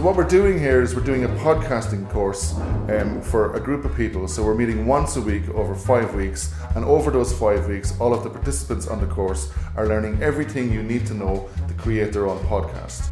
So what we're doing here is we're doing a podcasting course for a group of people. So we're meeting once a week over 5 weeks, and over those 5 weeks, all of the participants on the course are learning everything you need to know to create their own podcast.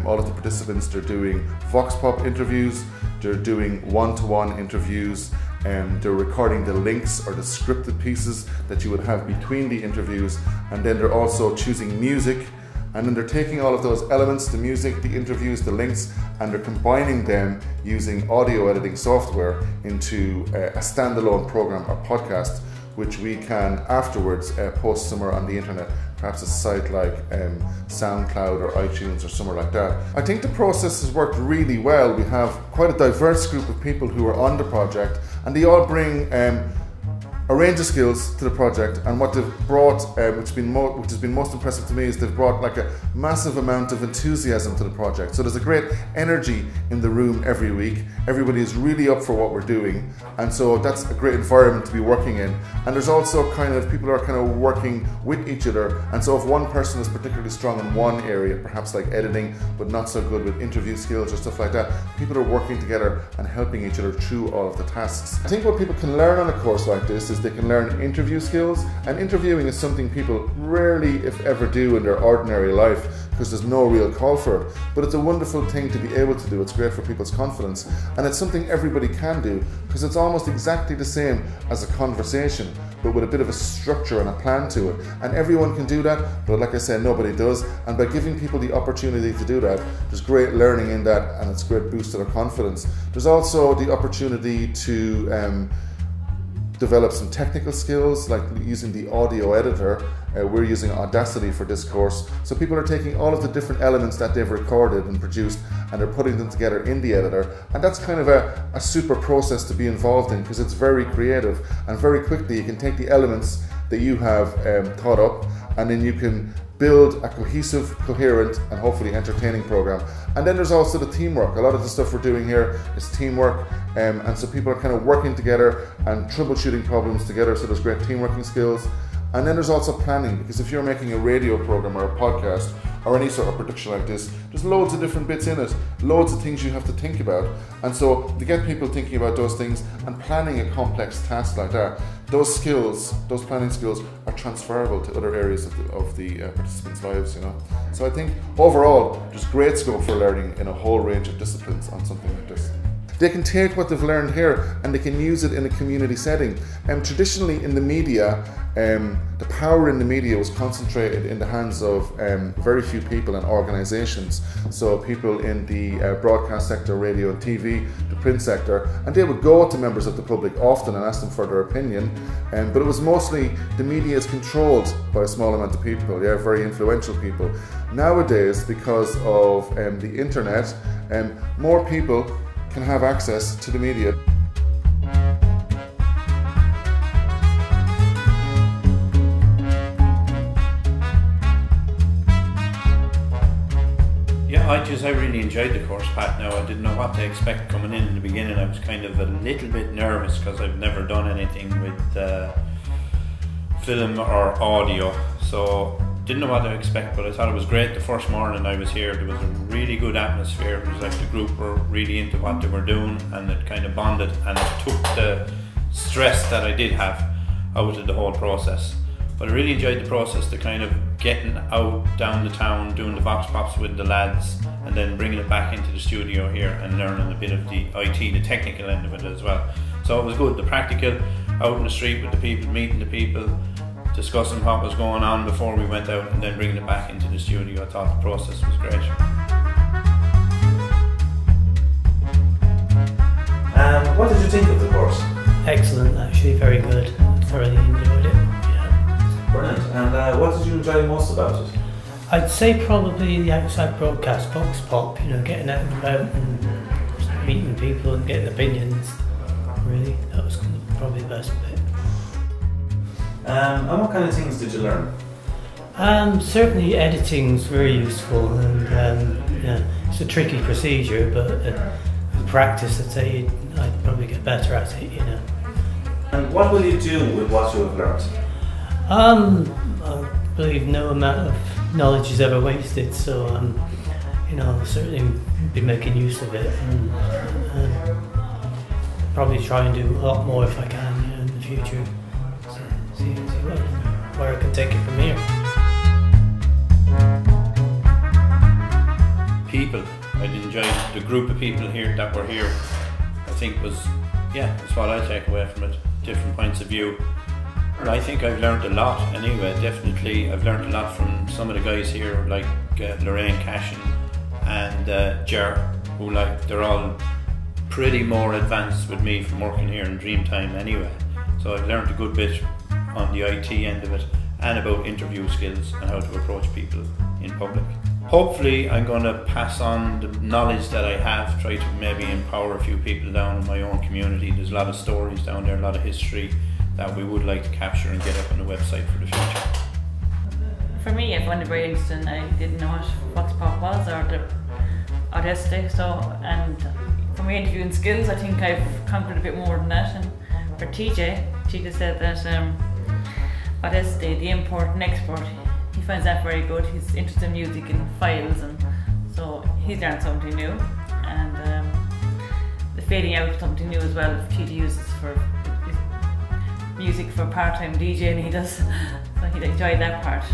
All of the participants, they're doing vox pop interviews, they're doing one-to-one interviews, and they're recording the links or the scripted pieces that you would have between the interviews, and then they're also choosing music, and then they're taking all of those elements, the music, the interviews, the links, and they're combining them using audio editing software into a standalone program or podcast, which we can afterwards post somewhere on the internet, perhaps a site like SoundCloud or iTunes or somewhere like that. I think the process has worked really well. We have quite a diverse group of people who are on the project, and they all bring a range of skills to the project, and what they've brought, which has been most impressive to me, is they've brought like a massive amount of enthusiasm to the project. So there's a great energy in the room every week. Everybody is really up for what we're doing, and so that's a great environment to be working in. And there's also people are kind of working with each other, and so if one person is particularly strong in one area, perhaps like editing, but not so good with interview skills or stuff like that, people are working together and helping each other through all of the tasks. I think what people can learn on a course like this is they can learn interview skills, and interviewing is something people rarely, if ever, do in their ordinary life because there's no real call for it. But it's a wonderful thing to be able to do. It's great for people's confidence, and it's something everybody can do because it's almost exactly the same as a conversation, but with a bit of a structure and a plan to it. And everyone can do that, but like I said, nobody does. And by giving people the opportunity to do that, there's great learning in that, and it's a great boost to their confidence. There's also the opportunity to develop some technical skills, like using the audio editor. We're using Audacity for this course. So people are taking all of the different elements that they've recorded and produced, and they're putting them together in the editor. And that's kind of a super process to be involved in, because it's very creative, and very quickly you can take the elements that you have thought up, and then you can build a cohesive, coherent, and hopefully entertaining program. And then there's also the teamwork. A lot of the stuff we're doing here is teamwork, and so people are kind of working together and troubleshooting problems together, so there's great teamworking skills. And then there's also planning, because if you're making a radio program or a podcast or any sort of production like this, there's loads of different bits in it, loads of things you have to think about. And so to get people thinking about those things and planning a complex task like that, those skills, those planning skills, are transferable to other areas of the participants' lives, you know. So I think overall, there's great scope for learning in a whole range of disciplines on something like this. They can take what they've learned here and they can use it in a community setting. Traditionally in the media, the power in the media was concentrated in the hands of very few people and organisations. So people in the broadcast sector, radio and TV, the print sector, and they would go to members of the public often and ask them for their opinion. But it was mostly, the media is controlled by a small amount of people, very influential people. Nowadays, because of the internet, more people can have access to the media. Yeah, I really enjoyed the course, Pat. Now, I didn't know what to expect coming in the beginning. I was kind of a little bit nervous because I've never done anything with film or audio, so didn't know what to expect, but I thought it was great. The first morning I was here, there was a really good atmosphere. It was like the group were really into what they were doing, and it kind of bonded, and it took the stress that I did have out of the whole process. But I really enjoyed the process, the kind of getting out down the town, doing the vox pops with the lads, and then bringing it back into the studio here and learning a bit of the IT, the technical end of it as well. So it was good, the practical, out in the street with the people, meeting the people, discussing what was going on before we went out, and then bringing it back into the studio. I thought the process was great. What did you think of the course? Excellent, actually, very good. Thoroughly enjoyed it. Yeah. Brilliant. And what did you enjoy most about it? I'd say probably the outside broadcast box pop, you know, getting out and about and meeting people and getting opinions. Really, that was probably the best bit. And what kind of things did you learn? Certainly editing's very useful, and yeah, it's a tricky procedure, but with practice I'd say I'd probably get better at it, you know. And what will you do with what you have learned? I'll believe no amount of knowledge is ever wasted, so I'll certainly be making use of it, and probably try and do a lot more if I can in the future. So, see where I can take it from here. People, I enjoyed the group of people here that were here. I think that's what I take away from it. Different points of view. And I think I've learned a lot anyway. Definitely I've learned a lot from some of the guys here, like Lorraine Cashin and Ger, who they're all pretty more advanced with me from working here in Dreamtime anyway. So I've learned a good bit on the IT end of it, and about interview skills and how to approach people in public. Hopefully I'm going to pass on the knowledge that I have, try to maybe empower a few people down in my own community. There's a lot of stories down there, a lot of history that we would like to capture and get up on the website for the future. For me, I found it very interesting. I didn't know what Vox Pop was or the Audacity, and for my interviewing skills, I think I've conquered a bit more than that. And for TJ said that Audacity, the import and export, he finds that very good. He's interested in music and files, and so he's learned something new. And the fading out, something new as well. If TJ uses for music for part-time DJing, he does, so he'd enjoy that part.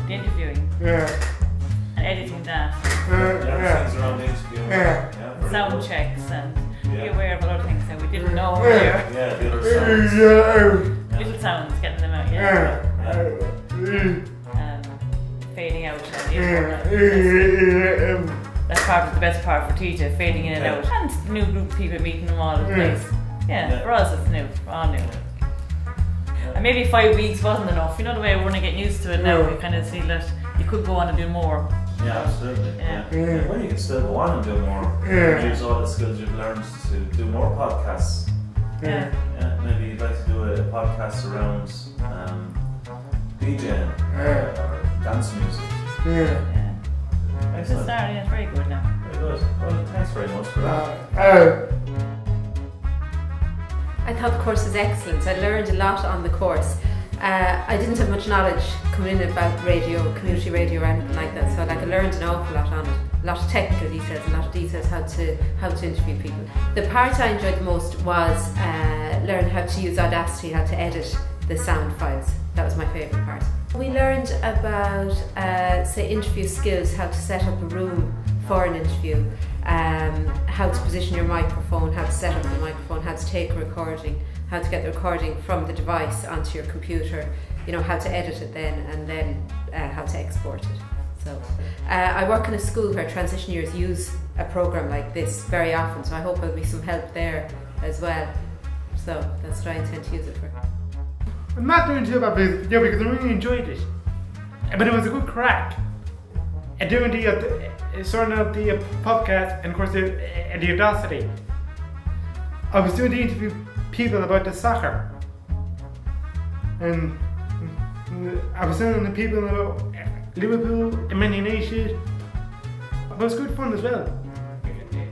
The interviewing and editing that. Things around the interview. Sound checks and be aware of a lot of things that we didn't know earlier. Yeah, the other sounds. Little sounds, getting them out, fading out and that's part of the best part for TJ, fading in and out. And new group of people meeting them all in place. For us it's new, we're all new. And maybe 5 weeks wasn't enough, you know the way we're getting used to it now, we kind of see that you could go on and do more. Yeah, absolutely. Well, you can still go on and do more. Use all the skills you've learned to do more podcasts. Maybe you'd like to do a podcast around DJing or dance music. It's a start, it's very good now. Very good. Well, thanks very much for that. I thought the course was excellent. I learned a lot on the course. I didn't have much knowledge coming in about radio, community radio or anything like that, so I learned an awful lot on it. A lot of technical details, a lot of details how to interview people. The part I enjoyed the most was learn how to use Audacity, how to edit the sound files. That was my favourite part. We learned about say interview skills, how to set up a room for an interview, how to position your microphone, how to set up the microphone, how to take a recording, how to get the recording from the device onto your computer, how to edit it then, and then how to export it. So I work in a school where transition years use a program like this very often, so I hope there'll be some help there as well. So that's what I intend to use it for. I'm not doing too bad because I really enjoyed it, but it was a good crack. And doing sorting out the podcast and of course the Audacity. I was doing the interview people about the soccer, and I was telling the people about Liverpool and Man United. It was good fun as well.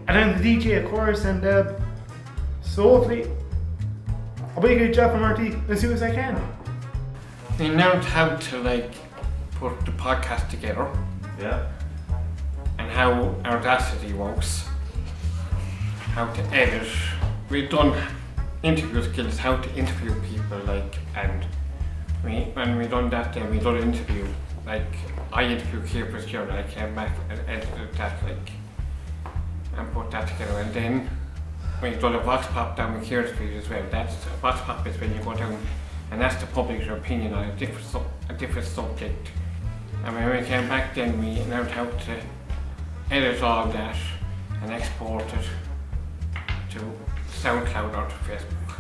And then the DJ, of course, and so hopefully I'll make a good job for Marty as soon as I can. We learned how to put the podcast together. And how Audacity works. How to edit. We've done interview skills, how to interview people, and when we done that, then we done an interview. I interviewed Keir Fitzgerald, and I came back and edited that, and put that together. And then we done a Vox Pop down with Keir Street as well. That's Vox Pop is when you go down, and that's to publish your opinion on a different subject. And when we came back, then we learned how to edit all that and export it to SoundCloud or to Facebook.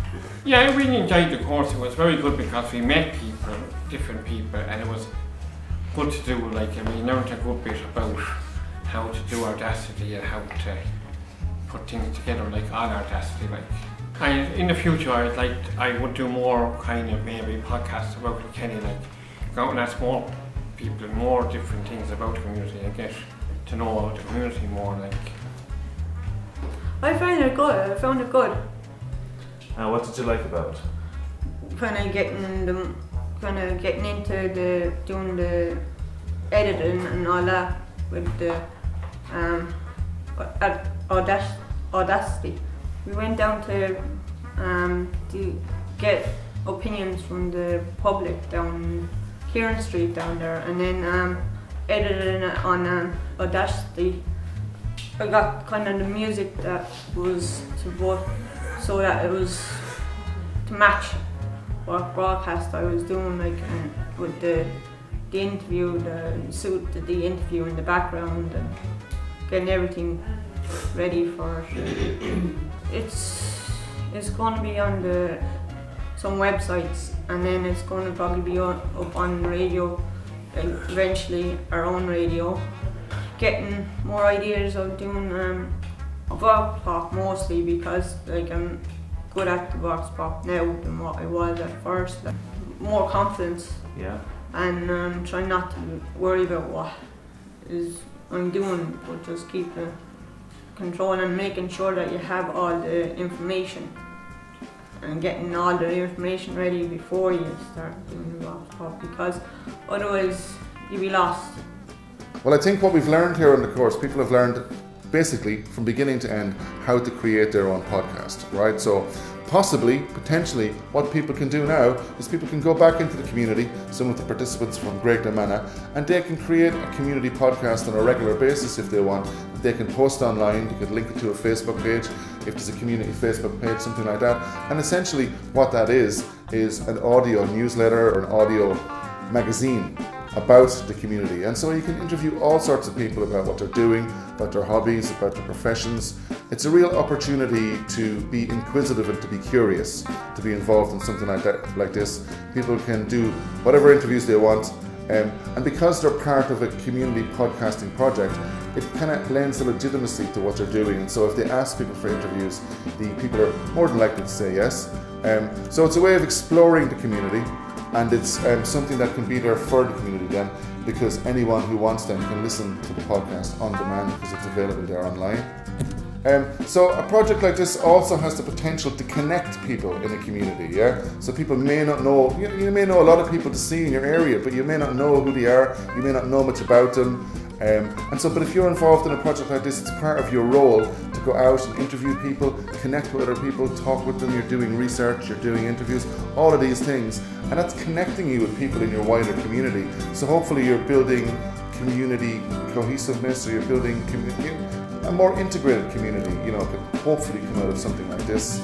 Yeah, I really enjoyed the course. It was very good because we met people, different people, and it was good to do. And we learned a good bit about how to do Audacity and how to put things together, on Audacity. In the future, I would do more maybe podcasts about Kenny, go out and ask more people and more different things about the community and get to know the community more. I found it good. What did you like about it? Finally getting the kind of getting into doing the editing and all that with the Audacity. We went down to get opinions from the public down Kieran Street down there, and then editing it on Audacity. I got kind of the music that was so that it was to match what broadcast I was doing, like with the interview, the interview in the background, and getting everything ready for it. It's going to be on some websites, and then it's going to probably be up on radio, eventually our own radio. Getting more ideas of doing vox pop mostly, because like I'm good at the vox pop now than what I was at first. Like, more confidence. Yeah. And try not to worry about what I'm doing, but just keep the control and making sure that you have all the information and getting all the information ready before you start doing the vox pop, because otherwise you'll be lost. Well, I think what we've learned here on the course, people have learned basically from beginning to end how to create their own podcast, right? So possibly, potentially, what people can do now is people can go back into the community, some of the participants from Great Mana, and they can create a community podcast on a regular basis if they want. They can post online, you can link it to a Facebook page, if there's a community Facebook page, something like that. And essentially what that is an audio newsletter or an audio magazine about the community. And so you can interview all sorts of people about what they're doing, about their hobbies, about their professions. It's a real opportunity to be inquisitive and to be curious, to be involved in something like this. People can do whatever interviews they want, and because they're part of a community podcasting project, it kind of lends a legitimacy to what they're doing. And so if they ask people for interviews, the people are more than likely to say yes. So it's a way of exploring the community, and it's something that can be there for the community then, because anyone who wants them can listen to the podcast on demand because it's available there online. So a project like this also has the potential to connect people in a community, yeah? So people may not know, you may know a lot of people to see in your area, but you may not know who they are, you may not know much about them. But if you're involved in a project like this, it's part of your role to go out and interview people, connect with other people, talk with them, you're doing research, you're doing interviews, all of these things. And that's connecting you with people in your wider community. So hopefully you're building community cohesiveness, or you're building a more integrated community, can hopefully come out of something like this.